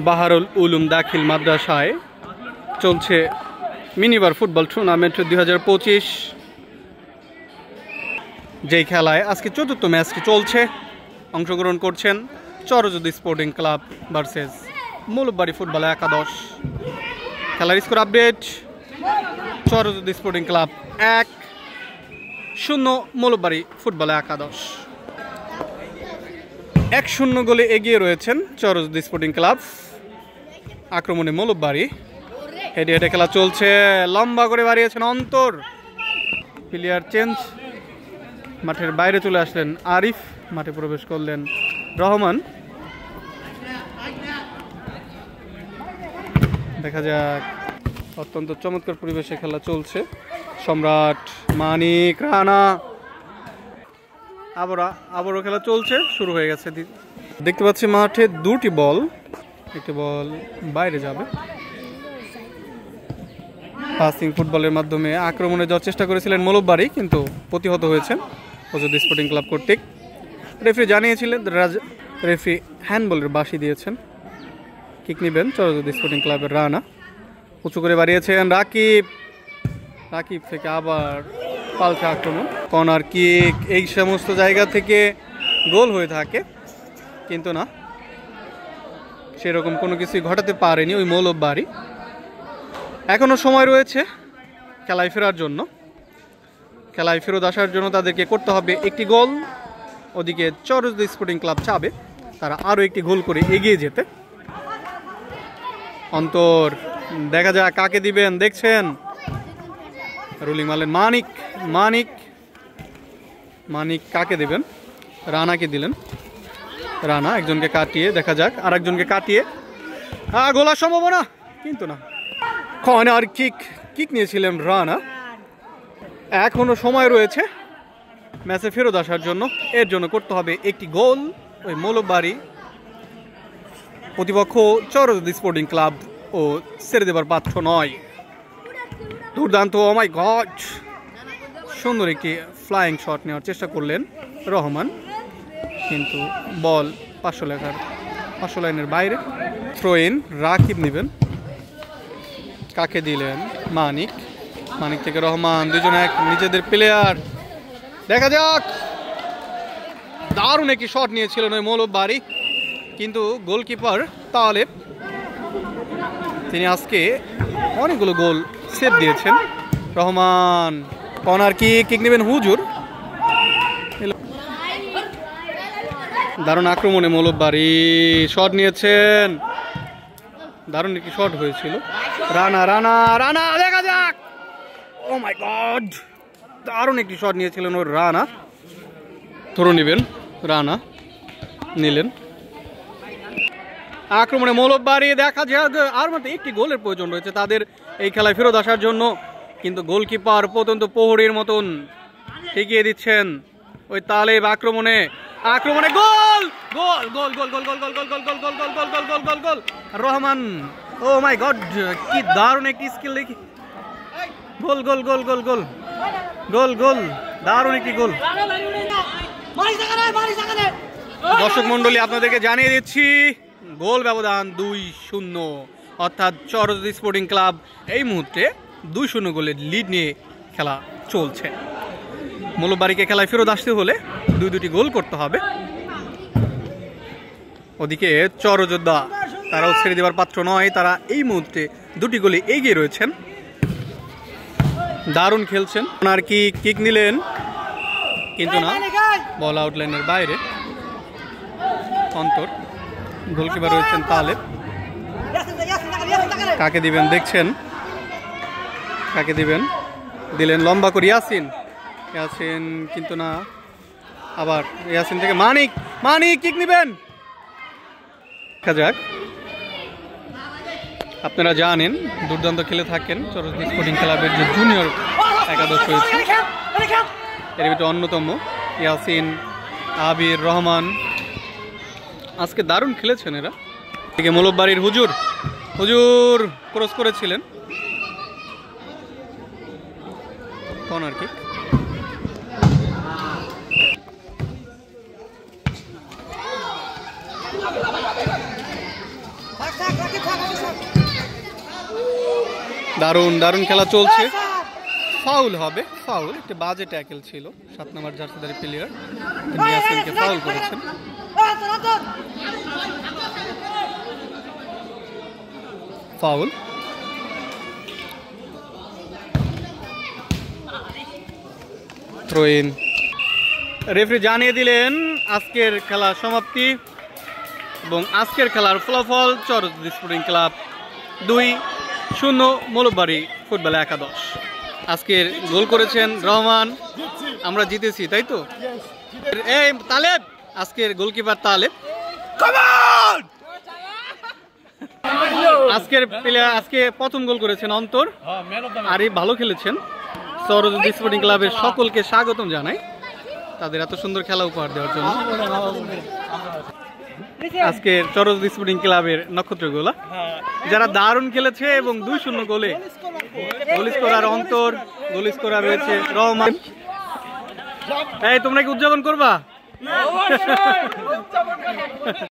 বাহারুল উলুম দাখিল মাদ্রাসায় চলছে মিনিবার ফুটবল টুর্নামেন্ট 2025, যেই খেলায় আজকে চতুর্থ ম্যাচটি চলছে। অংশগ্রহণ করছেন Charjudi sporting club versus Moulvibari football একাদশ। খেলার score update: Charjudi sporting club 1-0 Moulvibari football একাদশ। 1-0 গোলে এগিয়ে রয়েছেন চরজুদি স্পোর্টিং ক্লাব। আক্রমণে মৌলভীবাড়ী, হেডে হেডে খেলা চলছে, লম্বা করে বাড়িয়েছেন অন্তর, প্লেয়ার চেঞ্জ, মাঠের বাইরে চলে আসলেন আরিফ, মাঠে প্রবেশ করলেন রহমান। দেখা যাক, অত্যন্ত চমৎকার পরিবেশে খেলা চলছে। সম্রাট, মানিক, রানা, আবারও খেলা চলছে, শুরু হয়ে গেছে। দেখতে পাচ্ছি মাঠে দুটি বল, একটি বল বাইরে যাবে। পাসিং ফুটবলের মাধ্যমে আক্রমণে যাওয়ার চেষ্টা করেছিলেন মৌলভীবাড়ী, কিন্তু প্রতিহত হয়েছেন চরজুদি স্পোর্টিং ক্লাব কর্তৃক। রেফারি জানিয়েছিলেন, রেফারি হ্যান্ডবলের বাঁশি দিয়েছেন। কিক নেবেন চরজুদি স্পোর্টিং ক্লাবের রানা, উঁচু করে বাড়িয়েছেন রাকিব থেকে আবার পাল্টা আক্রমণ, কর্নার কিক, এই সমস্ত জায়গা থেকে গোল হয়ে থাকে, কিন্তু না, সেরকম কোনো কিছুই ঘটাতে পারেনি ওই মৌলভীবাড়ী। এখনও সময় রয়েছে খেলায় ফেরার জন্য। খেলায় ফেরত আসার জন্য তাদেরকে করতে হবে একটি গোল। ওদিকে চরজুদি স্পোর্টিং ক্লাব চাবে তারা আরও একটি গোল করে এগিয়ে যেতে। অন্তর, দেখা যাক কাকে দিবেন, দেখছেন রুলিং মারলেন মানিক কাকে দিবেন? রানাকে দিলেন। রানা একজনকে কাটিয়ে, দেখা যাক আর একজনকে কাটিয়ে গোলার সম্ভাবনা, কিন্তু না। কর্নার কিক নিয়েছিলেন রানা। এখনো সময় রয়েছে ম্যাচে ফেরত আসার জন্য। এর জন্য করতে হবে একটি গোল। ওই মৌলভীবাড়ী প্রতিপক্ষ চরজুদি স্পোর্টিং ক্লাব ও ছেড়ে দেবার পাত্র নয়। দুর্দান্ত, ও মাই গড, সুন্দর একটি ফ্লাইং শট নেওয়ার চেষ্টা করলেন রহমান, কিন্তু বল 500 লাইনের বাইরে। থ্রো ইন, রাকিব নেবেন। কাকে দিলেন? মানিক থেকে রহমান, দুজন এক নিজেদের প্লেয়ার। দেখা যাক, দারুণ একটি শট নিয়েছিলেন ওই মৌলভীবাড়ী, কিন্তু গোলকিপার তালেব, তিনি আজকে অনেকগুলো গোল সেভ দিয়েছেন। রহমান, কর্নার কিক নেবেন হুজুর। দারুণ আক্রমণে মৌলভীবাড়ী, শট নিয়েছেন, দারুণ একটি শট হয়েছিল। রানা, দেখা যাক, ও মাই গড, দারুণ একটি শট নিয়েছিলেন ওর রানা। ধরে নেবেন, রানা নিলেন। আক্রমণে মৌলভীবাড়ী, দেখা যাক, আর মাত্র একটি গোলের প্রয়োজন রয়েছে তাদের এই খেলায় ফেরত আসার জন্য, কিন্তু গোলকিপার প্রত্যন্ত প্রহরীর মতন ঠেকিয়ে দিচ্ছেন ওই তালেব। আক্রমণে গোল রহমান, ও মাই গড, কি দারুণ একটি স্কিল, দেখি গোল, দারুণ একটি গোল। দর্শক মন্ডলী, আপনাদেরকে জানিয়ে দিচ্ছি গোল ব্যবধান 2-0, অর্থাৎ চরজুদি স্পোর্টিং ক্লাব এই মুহূর্তে 2-0 গোলের লিড নিয়ে খেলা চলছে। মৌলভীবাড়ীকে খেলায় ফেরত আসতে হলে দুটি গোল করতে হবে। ওদিকে চরযোদ্ধা, তারাও ছেড়ে দেওয়ার পাত্র নয়, তারা এই মুহূর্তে 2টি গোলে এগিয়ে রয়েছেন। দারুণ খেলছেন। আর কিক নিলেন, কিন্তু না, বল আউটলাইনের বাইরে। অন্তর, গোলকিপার রয়েছেন তালেব। কাকে দিবেন দেখছেন, কাকে দিলেন লম্বা করে ইয়াসিন, কিন্তু না, আবার ইয়াসিন থেকে মানিক কিক নেবেন। দেখা যাক, আপনারা জানেন দুর্দান্ত খেলে থাকেন চরজুদি স্পোর্টিং ক্লাবের যে জুনিয়র একাদশ রয়েছে, এর ভিতরে অন্যতম ইয়াসিন, আবির, রহমান, আজকে দারুণ খেলেছেন এরা। এদিকে মৌলভীবাড়ীর হুজুর ক্রস করেছিলেন, কর্নার কিক। দারুণ দারুণ খেলা চলছে। ফাউল হবে, ফাউল, একটা বাজে ট্যাকেল ছিল। 7 নম্বর জার্সিধারী প্লেয়ার ইয়াসিনকে ফাউল করেছেন। ফাউল। Throw in. রেফারি জানিয়ে দিলেন আজকের খেলা সমাপ্তি এবং আজকের খেলার ফলাফল Chardi sporting club 2-0 Moulbari football একাদশ। আজকের গোল করেছেন রহমান। আমরা জিতেছি, তাই তো? এই তালেব, আজকের গোলকিপার তালেব। আজকে প্রথম গোল করেছেন অন্তর, আর এই ভালো খেলেছেন। চরদি স্পোর্টিং ক্লাবের সকলকে স্বাগতম জানাই তাদের এত সুন্দর খেলা উপহার দেওয়ার জন্য। আজকে চরদি স্পোর্টিং ক্লাবের নক্ষত্রগুলা যারা দারুণ খেলেছে এবং 2-0 গোলে গোল স্কোরার অন্তর, গোল স্কোরার রয়েছে রহমান। এই তোমরা কি উদযাপন করবা?